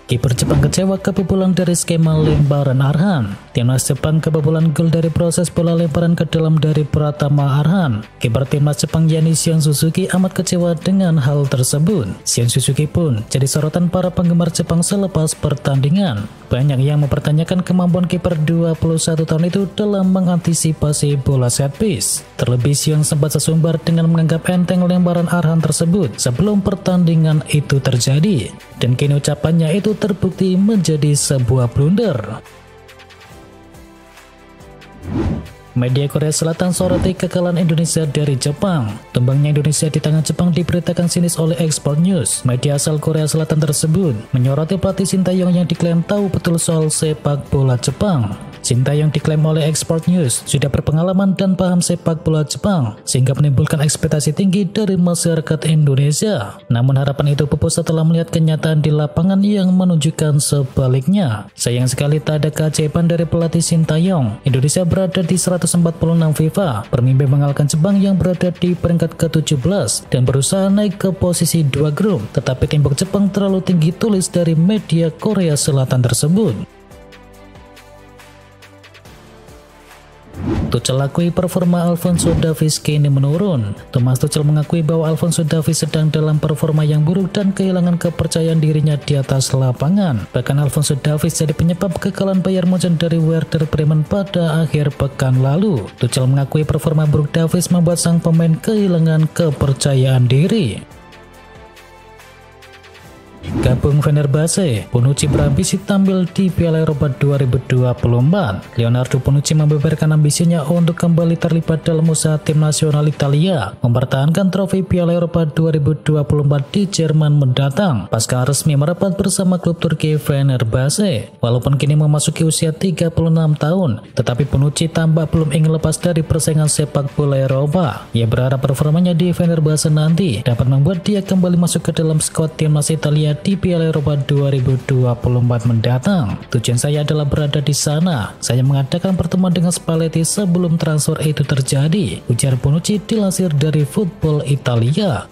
Kiper Jepang kecewa kebobolan dari skema lemparan Arhan. Timnas Jepang kebobolan gol dari proses bola lemparan ke dalam dari Pratama Arhan. Kiper Timnas Jepang yakni Shion Suzuki amat kecewa dengan hal tersebut. Shion Suzuki pun jadi sorotan para penggemar Jepang selepas pertandingan. Banyak yang mempertanyakan kemampuan kiper 21 tahun itu dalam mengantisipasi bola set piece. Terlebih Shion sempat sesumbar dengan menganggap enteng lemparan Arhan tersebut sebelum pertandingan itu terjadi. Dan kini ucapannya itu terbukti menjadi sebuah blunder. Media Korea Selatan soroti kekalahan Indonesia dari Jepang. Tumbangnya Indonesia di tangan Jepang diberitakan sinis oleh Export News. Media asal Korea Selatan tersebut menyoroti pelatih Sintayong yang diklaim tahu betul soal sepak bola Jepang. Sintayong diklaim oleh Export News sudah berpengalaman dan paham sepak bola Jepang sehingga menimbulkan ekspektasi tinggi dari masyarakat Indonesia. Namun harapan itu pupus setelah melihat kenyataan di lapangan yang menunjukkan sebaliknya. Sayang sekali tak ada keajaiban dari pelatih Sintayong. Indonesia berada di 146 FIFA, bermimpi mengalahkan Jepang yang berada di peringkat ke-17 dan berusaha naik ke posisi 2 grup. Tetapi tembok Jepang terlalu tinggi, tulis dari media Korea Selatan tersebut. Tuchel akui performa Alphonso Davies kini menurun. Thomas Tuchel mengakui bahwa Alphonso Davies sedang dalam performa yang buruk dan kehilangan kepercayaan dirinya di atas lapangan. Bahkan Alphonso Davies jadi penyebab kekalahan Bayern Munchen dari Werder Bremen pada akhir pekan lalu. Tuchel mengakui performa buruk Davies membuat sang pemain kehilangan kepercayaan diri. Gabung Fenerbahce, Bonucci berambisi tampil di Piala Eropa 2024. Leonardo Bonucci membeberkan ambisinya untuk kembali terlibat dalam usaha tim nasional Italia mempertahankan trofi Piala Eropa 2024 di Jerman mendatang pasca resmi merapat bersama klub Turki Fenerbahce. Walaupun kini memasuki usia 36 tahun, tetapi Bonucci tampak belum ingin lepas dari persaingan sepak bola Eropa. Ia berharap performanya di Fenerbahce nanti dapat membuat dia kembali masuk ke dalam skuad timnas Italia di Piala Eropa 2024 mendatang. Tujuan saya adalah berada di sana. Saya mengadakan pertemuan dengan Spalletti sebelum transfer itu terjadi, ujar Bonucci dilansir dari Football Italia.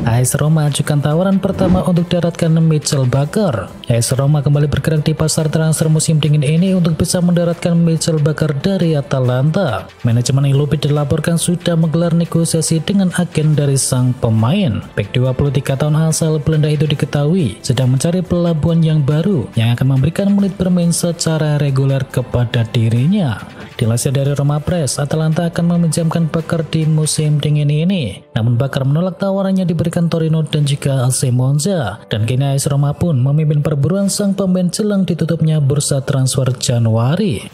AS Roma ajukan tawaran pertama untuk daratkan Mitchell Bakker. AS Roma kembali bergerak di pasar transfer musim dingin ini untuk bisa mendaratkan Mitchell Bakker dari Atalanta. Manajemen Ilobi dilaporkan sudah menggelar negosiasi dengan agen dari sang pemain. Bek 23 tahun asal Belanda itu diketahui sedang mencari pelabuhan yang baru yang akan memberikan menit bermain secara reguler kepada dirinya. Dilansir dari Roma Press, Atalanta akan meminjamkan Bakker di musim dingin ini. Namun Bakker menolak tawarannya diberikan Torino dan juga AC Monza. Dan kini AS Roma pun memimpin perburuan sang pemain jelang ditutupnya bursa transfer Januari.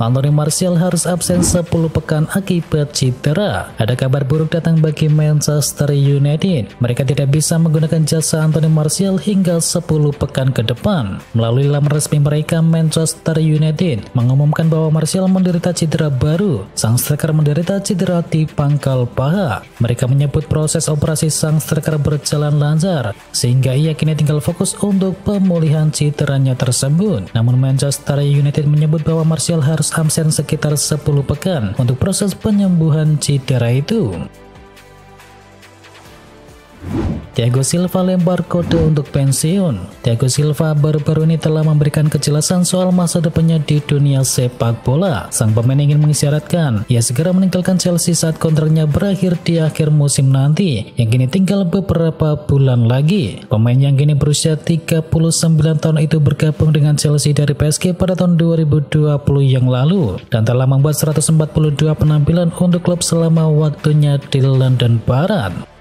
Anthony Martial harus absen 10 pekan akibat cedera. Ada kabar buruk datang bagi Manchester United. Mereka tidak bisa menggunakan jasa Anthony Martial hingga 10 pekan ke depan. Melalui laman resmi mereka, Manchester United mengumumkan bahwa Martial menderita cedera baru. Sang striker menderita cedera di pangkal paha. Mereka menyebut proses operasi sang striker berjalan lancar, sehingga ia kini tinggal fokus untuk pemulihan cederanya tersebut. Namun Manchester United menyebut bahwa Martial harus absen sekitar 10 pekan untuk proses penyembuhan cedera itu. Thiago Silva lempar kode untuk pensiun. Thiago Silva baru-baru ini telah memberikan kejelasan soal masa depannya di dunia sepak bola. Sang pemain ingin mengisyaratkan ia segera meninggalkan Chelsea saat kontraknya berakhir di akhir musim nanti, yang kini tinggal beberapa bulan lagi. Pemain yang kini berusia 39 tahun itu bergabung dengan Chelsea dari PSG pada tahun 2020 yang lalu dan telah membuat 142 penampilan untuk klub selama waktunya di London Barat.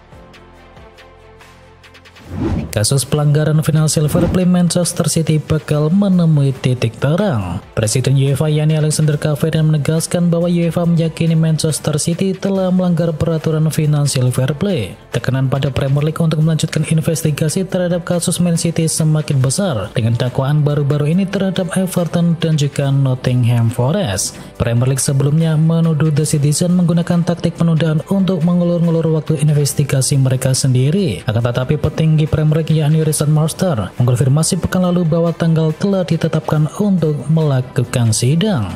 Kasus pelanggaran Financial Fair Play Manchester City bakal menemui titik terang. Presiden UEFA yakni Alexander Cavani menegaskan bahwa UEFA meyakini Manchester City telah melanggar peraturan Financial Fair Play. Tekanan pada Premier League untuk melanjutkan investigasi terhadap kasus Man City semakin besar dengan dakwaan baru-baru ini terhadap Everton dan juga Nottingham Forest. Premier League sebelumnya menuduh The Citizen menggunakan taktik penundaan untuk mengulur-ngulur waktu investigasi mereka sendiri. Akan tetapi petinggi Premier League yakni Richard Master mengkonfirmasi pekan lalu bahwa tanggal telah ditetapkan untuk melakukan sidang.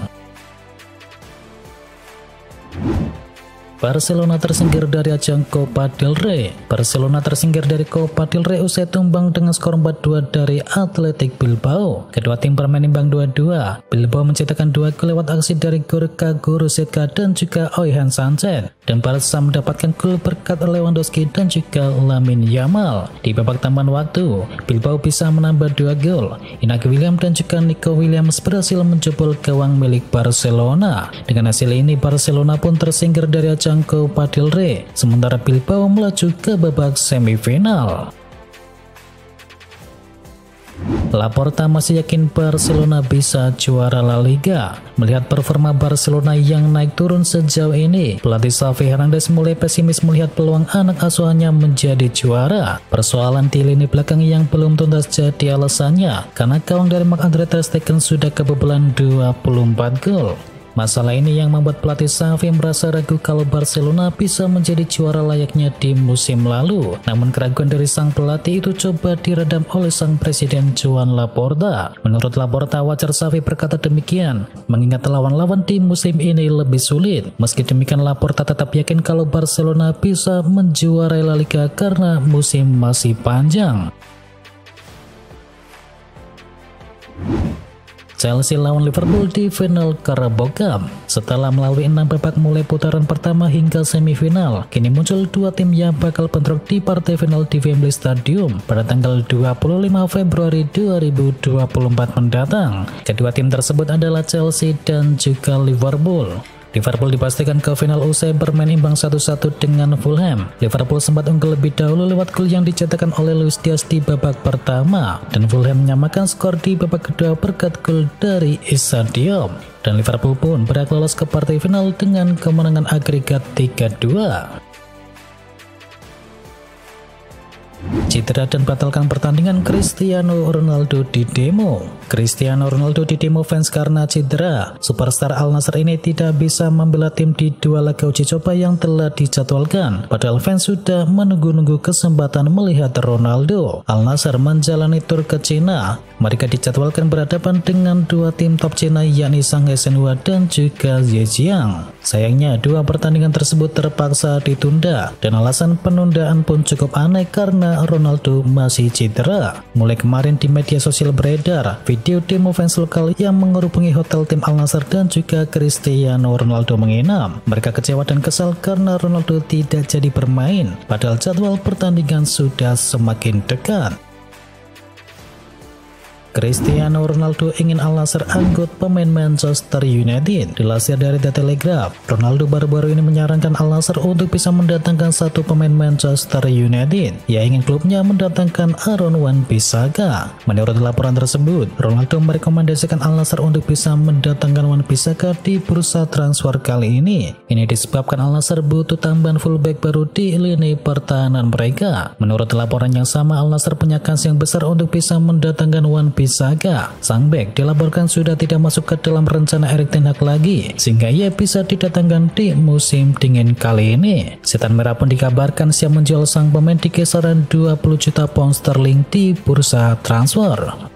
Barcelona tersingkir dari ajang Copa del Rey. Barcelona tersingkir dari Copa del Rey usai tumbang dengan skor 4-2 dari Athletic Bilbao. Kedua tim bermain imbang 2-2. Bilbao mencetakkan 2 gol lewat aksi dari Gorka Goretzka dan juga Oihan Sanchez. Dan Barca mendapatkan gol berkat Lewandowski dan juga Lamine Yamal. Di babak tambahan waktu, Bilbao bisa menambah 2 gol. Inaki Williams dan juga Nico Williams berhasil menjebol gawang milik Barcelona. Dengan hasil ini, Barcelona pun tersingkir dari ajang Copa del Rey, sementara Bilbao melaju ke babak semifinal. Laporta masih yakin Barcelona bisa juara La Liga. Melihat performa Barcelona yang naik turun sejauh ini, pelatih Xavi Hernandez mulai pesimis melihat peluang anak asuhannya menjadi juara. Persoalan di lini belakang yang belum tuntas jadi alasannya, karena gawang dari Marc-Andre ter Stegen sudah kebobolan 24 gol. Masalah ini yang membuat pelatih Xavi merasa ragu kalau Barcelona bisa menjadi juara layaknya di musim lalu. Namun keraguan dari sang pelatih itu coba diredam oleh sang presiden Joan Laporta. Menurut Laporta, wajar Xavi berkata demikian, mengingat lawan-lawan di musim ini lebih sulit. Meski demikian, Laporta tetap yakin kalau Barcelona bisa menjuarai La Liga karena musim masih panjang. Chelsea lawan Liverpool di final Carabao Cup. Setelah melalui 6 babak mulai putaran pertama hingga semifinal, kini muncul 2 tim yang bakal bentrok di partai final di Wembley Stadium pada tanggal 25 Februari 2024 mendatang. Kedua tim tersebut adalah Chelsea dan juga Liverpool. Liverpool dipastikan ke final usai bermain imbang 1-1 dengan Fulham. Liverpool sempat unggul lebih dahulu lewat gol yang dicetakkan oleh Luis Diaz di babak pertama, dan Fulham menyamakan skor di babak kedua berkat gol dari Issa Diop. Dan Liverpool pun berhak lolos ke partai final dengan kemenangan agregat 3-2. Cedera dan batalkan pertandingan Cristiano Ronaldo di demo. Cristiano Ronaldo didemo fans karena cedera. Superstar Al Nassr ini tidak bisa membela tim di 2 laga uji coba yang telah dijadwalkan. Padahal fans sudah menunggu-nunggu kesempatan melihat Ronaldo. Al Nassr menjalani tur ke Cina. Mereka dijadwalkan berhadapan dengan 2 tim top Cina yakni Shanghai Shenhua dan juga Zhejiang. Sayangnya 2 pertandingan tersebut terpaksa ditunda, dan alasan penundaan pun cukup aneh karena Ronaldo masih cedera. Mulai kemarin di media sosial beredar video demo fans lokal yang mengerubungi hotel tim Al Nassr dan juga Cristiano Ronaldo menginap. Mereka kecewa dan kesal karena Ronaldo tidak jadi bermain, padahal jadwal pertandingan sudah semakin dekat. Cristiano Ronaldo ingin Al Nassr angkut pemain Manchester United. Dilansir dari The Telegraph, Ronaldo baru-baru ini menyarankan Al Nassr untuk bisa mendatangkan 1 pemain Manchester United. Ia ingin klubnya mendatangkan Aaron Wan-Bissaka. Menurut laporan tersebut, Ronaldo merekomendasikan Al Nassr untuk bisa mendatangkan Wan-Bissaka di bursa transfer kali ini. Ini disebabkan Al Nassr butuh tambahan fullback baru di lini pertahanan mereka. Menurut laporan yang sama, Al Nassr punya kans yang besar untuk bisa mendatangkan Wan-Bissaka. Sang bek dilaporkan sudah tidak masuk ke dalam rencana Erik ten Hag lagi, sehingga ia bisa didatangkan di musim dingin kali ini. Setan Merah pun dikabarkan siap menjual sang pemain di kisaran 20 juta pound sterling di bursa transfer.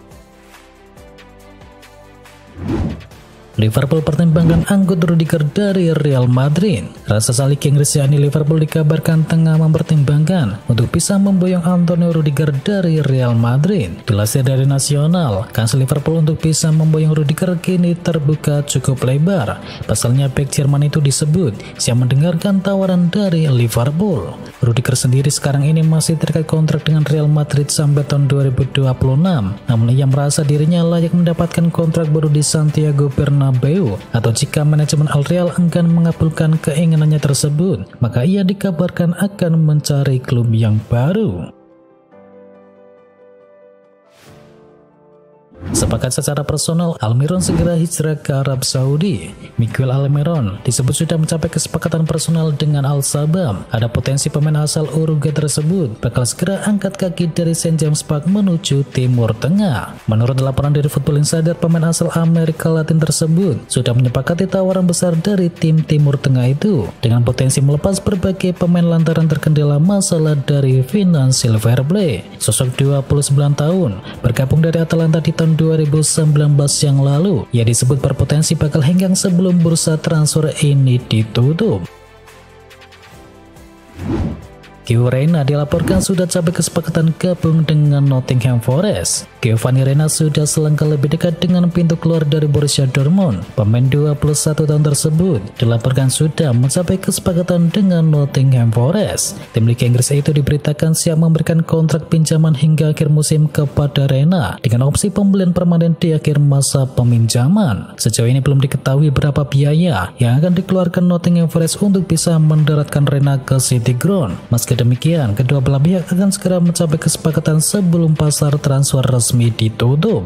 Liverpool pertimbangkan angkut Rudiger dari Real Madrid. Rasa Salik Inggris yakni Liverpool dikabarkan tengah mempertimbangkan untuk bisa memboyong Antonio Rudiger dari Real Madrid. Dilansir dari Nasional, kans Liverpool untuk bisa memboyong Rudiger kini terbuka cukup lebar. Pasalnya bek Jerman itu disebut siap mendengarkan tawaran dari Liverpool. Rudiger sendiri sekarang ini masih terikat kontrak dengan Real Madrid sampai tahun 2026. Namun ia merasa dirinya layak mendapatkan kontrak baru di Santiago Bernabeu, atau jika manajemen Al Real enggan mengabulkan keinginannya tersebut, maka ia dikabarkan akan mencari klub yang baru. Sepakat secara personal, Almiron segera hijrah ke Arab Saudi. Miguel Almiron disebut sudah mencapai kesepakatan personal dengan Al-Sabah. Ada potensi pemain asal Uruguay tersebut bakal segera angkat kaki dari St. James Park menuju Timur Tengah. Menurut laporan dari Football Insider, pemain asal Amerika Latin tersebut sudah menyepakati tawaran besar dari tim Timur Tengah itu, dengan potensi melepas berbagai pemain lantaran terkendala masalah dari financial fair play. Sosok 29 tahun bergabung dari Atalanta di tahun 2019 yang lalu, ia disebut berpotensi bakal henggang sebelum bursa transfer ini ditutup. Gio Reyna dilaporkan sudah capai kesepakatan gabung dengan Nottingham Forest. Giovanni Reyna sudah selangkah lebih dekat dengan pintu keluar dari Borussia Dortmund. Pemain 21 tahun tersebut dilaporkan sudah mencapai kesepakatan dengan Nottingham Forest. Tim Liga Inggris itu diberitakan siap memberikan kontrak pinjaman hingga akhir musim kepada Reyna dengan opsi pembelian permanen di akhir masa peminjaman. Sejauh ini belum diketahui berapa biaya yang akan dikeluarkan Nottingham Forest untuk bisa mendaratkan Reyna ke City Ground. Meski demikian, kedua belah pihak akan segera mencapai kesepakatan sebelum pasar transfer resmi ditutup.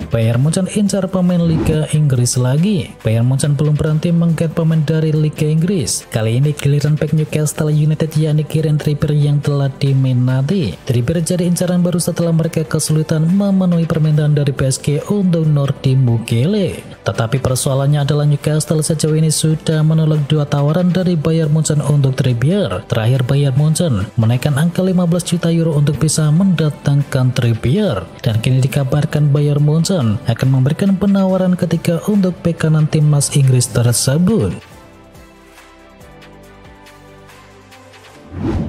Bayern Munchen incar pemain Liga Inggris lagi. Bayern Munchen belum berhenti menggait pemain dari Liga Inggris. Kali ini giliran bek Newcastle United yakni Kieran Trippier yang telah diminati. Trippier jadi incaran baru setelah mereka kesulitan memenuhi permintaan dari PSG untuk Nordi Mukiele. Tetapi persoalannya adalah Newcastle sejauh ini sudah menolak 2 tawaran dari Bayern Munchen untuk Trippier. Terakhir Bayern Munchen menaikkan angka 15 juta euro untuk bisa mendatangkan Trippier. Dan kini dikabarkan Bayern Munchen akan memberikan penawaran ketiga untuk bek kanan timnas Inggris tersebut.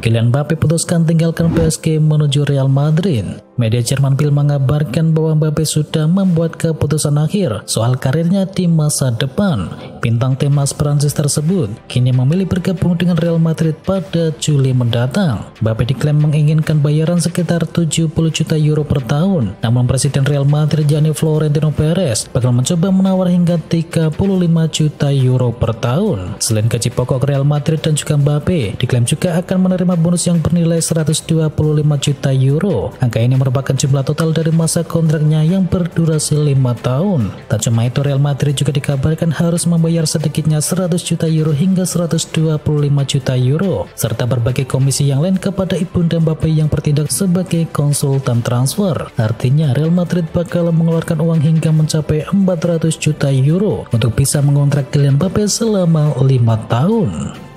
Kylian Mbappe putuskan tinggalkan PSG menuju Real Madrid. Media Jerman Bild mengabarkan bahwa Mbappe sudah membuat keputusan akhir soal karirnya di masa depan. Bintang timnas Prancis tersebut kini memilih bergabung dengan Real Madrid pada Juli mendatang. Mbappe diklaim menginginkan bayaran sekitar 70 juta euro per tahun. Namun Presiden Real Madrid yakni Florentino Perez bakal mencoba menawar hingga 35 juta euro per tahun. Selain gaji pokok Real Madrid dan juga Mbappe, diklaim juga akan menerima bonus yang bernilai 125 juta euro. Angka ini merupakan jumlah total dari masa kontraknya yang berdurasi 5 tahun. Tak cuma itu, Real Madrid juga dikabarkan harus membayar sedikitnya 100 juta euro hingga 125 juta euro, serta berbagai komisi yang lain kepada ibunda Mbappe yang bertindak sebagai konsultan transfer. Artinya Real Madrid bakal mengeluarkan uang hingga mencapai 400 juta euro untuk bisa mengontrak Kylian Mbappe selama 5 tahun.